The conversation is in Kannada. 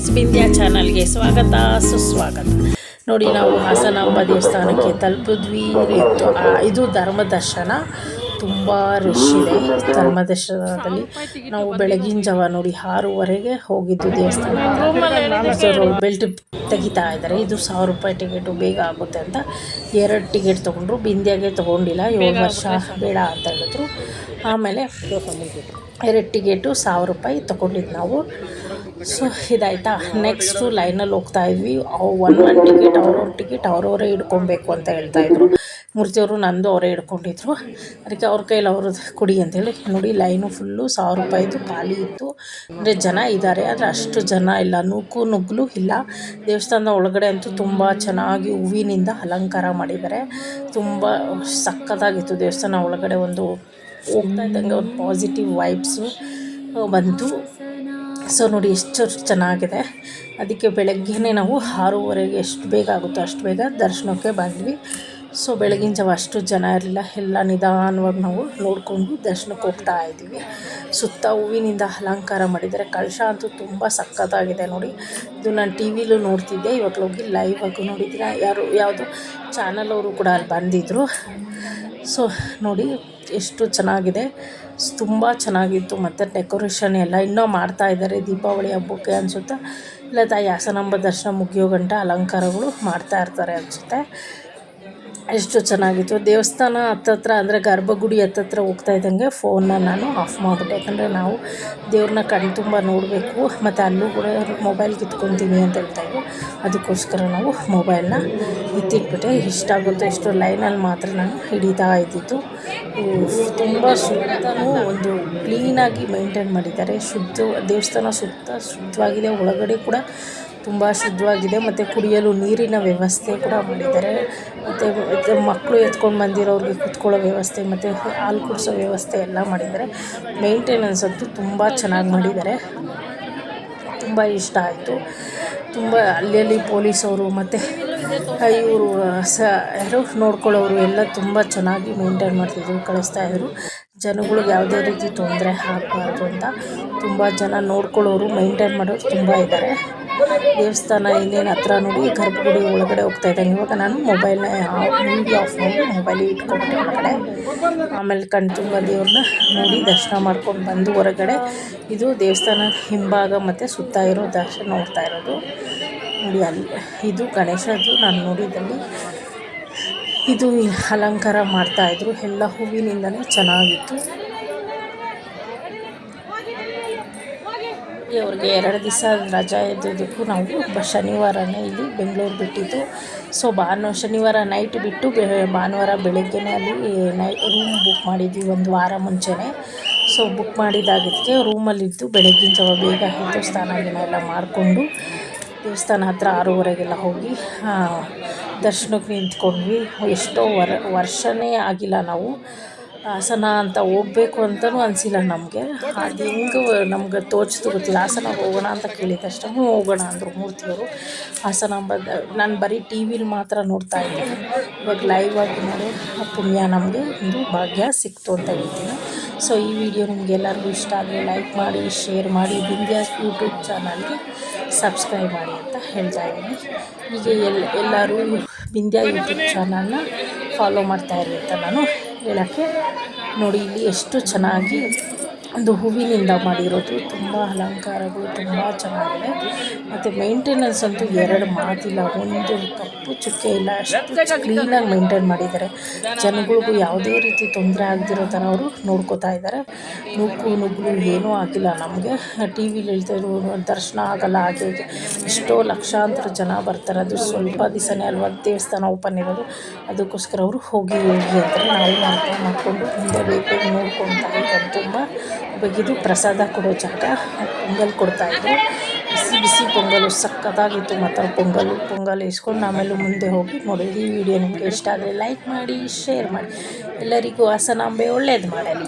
ಫ್ರೆಂಡ್ಸ್, ಬಿಂದ್ಯಾ ಚಾನಲ್ಗೆ ಸ್ವಾಗತ ಸುಸ್ವಾಗತ. ನೋಡಿ, ನಾವು ಹಾಸನಾಂಬ ದೇವಸ್ಥಾನಕ್ಕೆ ತಲುಪಿದ್ವಿ. ಇದು ಧರ್ಮದರ್ಶನ. ತುಂಬ ರಶ್ ಇದೆ ಧರ್ಮದರ್ಶನದಲ್ಲಿ. ನಾವು ಬೆಳಗಿನ ಜಾವ ನೋಡಿ 6:30ಗೆ ಹೋಗಿದ್ದು ದೇವಸ್ಥಾನ. ಬೆಲ್ಟ್ ತೆಗಿತಾ ಇದ್ದಾರೆ. ಇದು 1000 ರೂಪಾಯಿ ಟಿಕೆಟು, ಬೇಗ ಆಗುತ್ತೆ ಅಂತ 2 ಟಿಕೆಟ್ ತೊಗೊಂಡ್ರು. ಬಿಂದ್ಯಾಗೆ ತೊಗೊಂಡಿಲ್ಲ, 7 ವರ್ಷ ಬೇಡ ಅಂತ ಹೇಳಿದ್ರು. ಆಮೇಲೆ 2 ಟಿಕೆಟು 1000 ರೂಪಾಯಿ ತೊಗೊಂಡಿದ್ದು ನಾವು. ಸೊ ಇದಾಯಿತಾ. ನೆಕ್ಸ್ಟು ಲೈನಲ್ಲಿ ಹೋಗ್ತಾ ಇದ್ವಿ. ಒನ್ ಟಿಕೆಟ್ ಅವ್ರವ್ರ ಟಿಕೆಟ್ ಅವ್ರವರೇ ಹಿಡ್ಕೊಬೇಕು ಅಂತ ಹೇಳ್ತಾಯಿದ್ರು. ಮೂರ್ತಿಯವರು ನಂದು ಅವರೇ ಹಿಡ್ಕೊಂಡಿದ್ರು. ಅದಕ್ಕೆ ಅವ್ರ ಕೈಲಿ ಅವ್ರದ್ದು ಕೊಡಿ ಅಂತೇಳಿ ನೋಡಿ, ಲೈನು ಫುಲ್ಲು 1000 ರೂಪಾಯಿದು ಖಾಲಿ ಇತ್ತು. ಅಂದರೆ ಜನ ಇದ್ದಾರೆ, ಆದರೆ ಅಷ್ಟು ಜನ ಇಲ್ಲ, ನುಗ್ಗಲು ಇಲ್ಲ. ದೇವಸ್ಥಾನದ ಒಳಗಡೆ ಅಂತೂ ತುಂಬ ಚೆನ್ನಾಗಿ ಹೂವಿನಿಂದ ಅಲಂಕಾರ ಮಾಡಿದ್ದಾರೆ. ತುಂಬ ಸಕ್ಕತ್ತಾಗಿತ್ತು ದೇವಸ್ಥಾನ ಒಳಗಡೆ. ಒಂದು ಹೋಗ್ತಾ ಇದ್ದಂಗೆ ಒಂದು ಪಾಸಿಟಿವ್ ವೈಬ್ಸು ಬಂತು. ಸೊ ನೋಡಿ ಎಷ್ಟು ಚೆನ್ನಾಗಿದೆ. ಅದಕ್ಕೆ ಬೆಳಗ್ಗೆನೇ ನಾವು 6:30ಗೆ ಎಷ್ಟು ಬೇಗ ಆಗುತ್ತೋ ಅಷ್ಟು ಬೇಗ ದರ್ಶನಕ್ಕೆ ಬಂದ್ವಿ. ಸೊ ಬೆಳಗಿನ ಜಾವ ಅಷ್ಟು ಜನ ಇರಲಿಲ್ಲ. ಎಲ್ಲ ನಿಧಾನವಾಗಿ ನಾವು ನೋಡಿಕೊಂಡು ದರ್ಶನಕ್ಕೆ ಹೋಗ್ತಾ ಇದ್ದೀವಿ. ಸುತ್ತ ಹೂವಿನಿಂದ ಅಲಂಕಾರ ಮಾಡಿದ್ದಾರೆ. ಕಳಶ ಅಂತೂ ತುಂಬ ಸಕ್ಕತ್ತಾಗಿದೆ ನೋಡಿ. ಇದು ನಾನು ಟಿ ವಿಲೂ ನೋಡ್ತಿದ್ದೆ, ಇವಾಗ ಹೋಗಿ ಲೈವ್ ಆಗಿ ನೋಡಿದ್ದೀನಿ. ಯಾವುದು ಚಾನಲ್ ಅವರು ಕೂಡ ಅಲ್ಲಿ ಬಂದಿದ್ದರು. ಸೊ ನೋಡಿ ಎಷ್ಟು ಚೆನ್ನಾಗಿದೆ, ತುಂಬ ಚೆನ್ನಾಗಿತ್ತು. ಮತ್ತು ಡೆಕೋರೇಷನ್ ಎಲ್ಲ ಇನ್ನೂ ಮಾಡ್ತಾಯಿದ್ದಾರೆ. ದೀಪಾವಳಿ ಹಬ್ಬಕ್ಕೆ ಅನಿಸುತ್ತೆ, ಇಲ್ಲ ತಾಯಿ ಹಾಸನಾಂಬ ದರ್ಶನ ಮುಗಿಯೋ ಗಂಟ ಅಲಂಕಾರಗಳು ಮಾಡ್ತಾ ಇರ್ತಾರೆ ಅನಿಸುತ್ತೆ. ಎಷ್ಟು ಚೆನ್ನಾಗಿತ್ತು ದೇವಸ್ಥಾನ. ಹತ್ತತ್ರ ಅಂದರೆ ಗರ್ಭಗುಡಿ ಹತ್ತತ್ರ ಹೋಗ್ತಾ ಇದ್ದಂಗೆ ಫೋನ್ನ ನಾನು ಆಫ್ ಮಾಡಿಬಿಟ್ಟೆ. ಯಾಕಂದರೆ ನಾವು ದೇವ್ರನ್ನ ಕಣ್ಣು ತುಂಬ ನೋಡಬೇಕು, ಮತ್ತು ಅಲ್ಲೂ ಕೂಡ ಮೊಬೈಲ್ ಕಿತ್ಕೊತೀನಿ ಅಂತ ಹೇಳ್ತಾಯಿದ್ರು. ಅದಕ್ಕೋಸ್ಕರ ನಾವು ಮೊಬೈಲ್ನ ಎತ್ತಿಟ್ಬಿಟ್ಟೆ. ಎಷ್ಟಾಗುತ್ತೋ ಎಷ್ಟು ಲೈನಲ್ಲಿ ಮಾತ್ರ ನಾನು ಹಿಡಿತಾ ಇದ್ದಿದ್ದು. ತುಂಬ ಸುತ್ತಲೂ ಒಂದು ಕ್ಲೀನಾಗಿ ಮೇಂಟೈನ್ ಮಾಡಿದ್ದಾರೆ. ದೇವಸ್ಥಾನ ಸುತ್ತ ಶುದ್ಧವಾಗಿದೆ. ಒಳಗಡೆ ಕೂಡ ತುಂಬ ಶುದ್ಧವಾಗಿದೆ. ಮತ್ತು ಕುಡಿಯಲು ನೀರಿನ ವ್ಯವಸ್ಥೆ ಕೂಡ ಮಾಡಿದ್ದಾರೆ. ಮತ್ತು ಮಕ್ಕಳು ಎತ್ಕೊಂಡು ಬಂದಿರೋರಿಗೆ ಕೂತ್ಕೊಳ್ಳೋ ವ್ಯವಸ್ಥೆ, ಮತ್ತು ಹಾಲು ಕುಡಿಸೋ ವ್ಯವಸ್ಥೆ ಎಲ್ಲ ಮಾಡಿದ್ದಾರೆ. ಮೇಂಟೆನೆನ್ಸ್ ಅಂತೂ ತುಂಬ ಚೆನ್ನಾಗಿ ಮಾಡಿದ್ದಾರೆ. ತುಂಬ ಇಷ್ಟ ಆಯಿತು. ತುಂಬ ಅಲ್ಲಿ ಪೊಲೀಸವರು ಮತ್ತು ಇವರು ಯಾರು ನೋಡ್ಕೊಳ್ಳೋರು ಎಲ್ಲ ತುಂಬ ಚೆನ್ನಾಗಿ ಮೇಂಟೈನ್ ಮಾಡ್ತಿದ್ರು, ಕಳಿಸ್ತಾಯಿದ್ರು. ಜನಗಳಿಗೆ ಯಾವುದೇ ರೀತಿ ತೊಂದರೆ ಆಗಬಾರ್ದು ಅಂತ ತುಂಬ ಜನ ನೋಡ್ಕೊಳ್ಳೋರು, ಮೇಂಟೈನ್ ಮಾಡೋರು ತುಂಬ ಇದ್ದಾರೆ. ದೇವಸ್ಥಾನ ಇನ್ನೇನು ಹತ್ರ ನೋಡಿ ಗರ್ಭಗುಡಿ ಒಳಗಡೆ ಹೋಗ್ತಾ ಇದ್ದಂಗೆ ಇವಾಗ ನಾನು ಮೊಬೈಲ್ನ ವೀಡಿಯೋ ಆಫ್ ಮಾಡಿ ಮೊಬೈಲ್ ಇಟ್ಕೊಂಡ್ಬಿಟ್ಟೆ ಒಳಗಡೆ. ಆಮೇಲೆ ಕಣ್ ತುಂಬ ದೇವ್ರನ್ನ ನೋಡಿ ದರ್ಶನ ಮಾಡ್ಕೊಂಡು ಬಂದು ಹೊರಗಡೆ ಇದು ದೇವಸ್ಥಾನ ಹಿಂಭಾಗ ಮತ್ತು ಸುತ್ತ ಇರೋ ದರ್ಶನ ನೋಡ್ತಾ ಇರೋದು ನೋಡಿ. ಅಲ್ಲಿ ಇದು ಗಣೇಶದ್ದು ನಾನು ನೋಡಿದ್ದಲ್ಲಿ. ಇದು ಅಲಂಕಾರ ಮಾಡ್ತಾಯಿದ್ರು, ಎಲ್ಲ ಹೂವಿನಿಂದಲೇ ಚೆನ್ನಾಗಿತ್ತು. ಅವ್ರಿಗೆ 2 ದಿವಸ ರಜಾ ಇದ್ದಿದ್ದಕ್ಕೂ ನಾವು ಶನಿವಾರನೇ ಇಲ್ಲಿ ಬೆಂಗಳೂರು ಬಿಟ್ಟಿದ್ದು. ಸೊ ಶನಿವಾರ ನೈಟ್ ಬಿಟ್ಟು ಭಾನುವಾರ ಬೆಳಗ್ಗೆನೇ ಅಲ್ಲಿ ರೂಮ್ ಬುಕ್ ಮಾಡಿದ್ವಿ, 1 ವಾರ ಮುಂಚೆನೇ. ಸೊ ಬುಕ್ ಮಾಡಿದಾಗಿದ್ದಕ್ಕೆ ರೂಮಲ್ಲಿದ್ದು ಬೆಳಗ್ಗಿನ ಜಾವ ಬೇಗ ಎದ್ದು ಸ್ನಾನ ಎಲ್ಲ ಮಾಡಿಕೊಂಡು ದೇವಸ್ಥಾನ ಹತ್ರ 6:30ಗೆಲ್ಲ ಹೋಗಿ ದರ್ಶನಕ್ಕೆ ನಿಂತ್ಕೊಂಡ್ವಿ. ಎಷ್ಟೋ ವರ್ಷನೇ ಆಗಿಲ್ಲ ನಾವು ಹಾಸನ ಅಂತ ಹೋಗಬೇಕು ಅಂತಲೂ ಅನಿಸಿಲ್ಲ ನಮಗೆ. ಅದು ಹೆಂಗೆ ನಮ್ಗೆ ತೋಚಿತು ಗೊತ್ತಿಲ್ಲ. ಹಾಸನಾಗ ಹೋಗೋಣ ಅಂತ ಕೇಳಿದ ತಕ್ಷಣ ಹೋಗೋಣ ಅಂದರು ಮೂರ್ತಿಯವರು. ಹಾಸನಾಂಬದ ನಾನು ಬರೀ ಟಿ ವಿಲಿ ಮಾತ್ರ ನೋಡ್ತಾ ಇದ್ದೀನಿ. ಇವಾಗ ಲೈವ್ ಆಗಿ ನೋಡಿ ಪುಣ್ಯ ನಮಗೆ ಒಂದು ಭಾಗ್ಯ ಸಿಕ್ತು ಅಂತ ಹೇಳ್ತೀನಿ. ಸೊ ಈ ವಿಡಿಯೋ ನಿಮಗೆಲ್ಲರಿಗೂ ಇಷ್ಟ ಆದರೆ ಲೈಕ್ ಮಾಡಿ, ಶೇರ್ ಮಾಡಿ, ಬಿಂದ್ಯಾ ಯೂಟ್ಯೂಬ್ ಚಾನಲ್ಗೆ ಸಬ್ಸ್ಕ್ರೈಬ್ ಮಾಡಿ ಅಂತ ಹೇಳ್ತಾ ಇದ್ದೀನಿ. ಹೀಗೆ ಎಲ್ಲರೂ ಬಿಂದ್ಯಾ ಯೂಟ್ಯೂಬ್ ಚಾನಲ್ನ ಫಾಲೋ ಮಾಡ್ತಾಯಿರಿ ಅಂತ ನಾನು ಹೇಳೋಕ್ಕೆ. ನೋಡಿ ಇಲ್ಲಿ ಎಷ್ಟು ಚೆನ್ನಾಗಿ ಒಂದು ಹೂವಿನಿಂದ ಮಾಡಿರೋದು, ತುಂಬ ಅಲಂಕಾರಗಳು ತುಂಬ ಚೆನ್ನಾಗಿದೆ. ಮತ್ತು ಮೇಂಟೆನೆನ್ಸ್ ಅಂತೂ 2 ಮಾತಿಲ್ಲ, ಒಂದು ಕಪ್ಪು ಚುಕ್ಕೆ ಇಲ್ಲ, ಅಷ್ಟು ಕ್ಲೀನಾಗಿ ಮೇಂಟೈನ್ ಮಾಡಿದ್ದಾರೆ. ಜನಗಳಿಗೂ ಯಾವುದೇ ರೀತಿ ತೊಂದರೆ ಆಗದಿರೋ ಥರ ಅವರು ನೋಡ್ಕೋತಾ ಇದ್ದಾರೆ. ನುಗ್ಗಲು ಏನೂ ಆಗಿಲ್ಲ. ನಮಗೆ ಟಿ ವಿಲಿ ಹೇಳ್ತಾಯಿದ್ರು ದರ್ಶನ ಆಗಲ್ಲ, ಹಾಗೆ ಎಷ್ಟೋ ಲಕ್ಷಾಂತರ ಜನ ಬರ್ತಾರೆ, ಅದು ಸ್ವಲ್ಪ ದಿವಸನೇ ಅಲ್ವಾ ದೇವಸ್ಥಾನ ಓಪನ್ ಇರೋದು, ಅದಕ್ಕೋಸ್ಕರ ಅವರು ಹೋಗಿ ಅಂತಾರೆ. ನಾವು ಅರ್ಥ ಮಾಡಿಕೊಂಡು ಮುಂದೆ ಬೇಗ ನೋಡ್ಕೊತಾ ಇದ್ದಾರೆ. ತುಂಬ ಇದು ಪ್ರಸಾದ ಕೊಡೋ ಜಾಗ. ಪೊಂಗಲ್ ಕೊಡ್ತಾಯಿದ್ರು, ಬಿಸಿ ಪೊಂಗಲು ಸಕ್ಕತ್ತಾಗಿತ್ತು. ಮತ್ತು ಪೊಂಗಲ್ ಇಸ್ಕೊಂಡು ಆಮೇಲೆ ಮುಂದೆ ಹೋಗಿ ನೋಡಿ. ಈ ವಿಡಿಯೋ ನಿಮಗೆ ಇಷ್ಟ ಆದರೆ ಲೈಕ್ ಮಾಡಿ, ಶೇರ್ ಮಾಡಿ. ಎಲ್ಲರಿಗೂ ಹಾಸನಾಂಬೆ ಒಳ್ಳೇದು ಮಾಡಲಿ.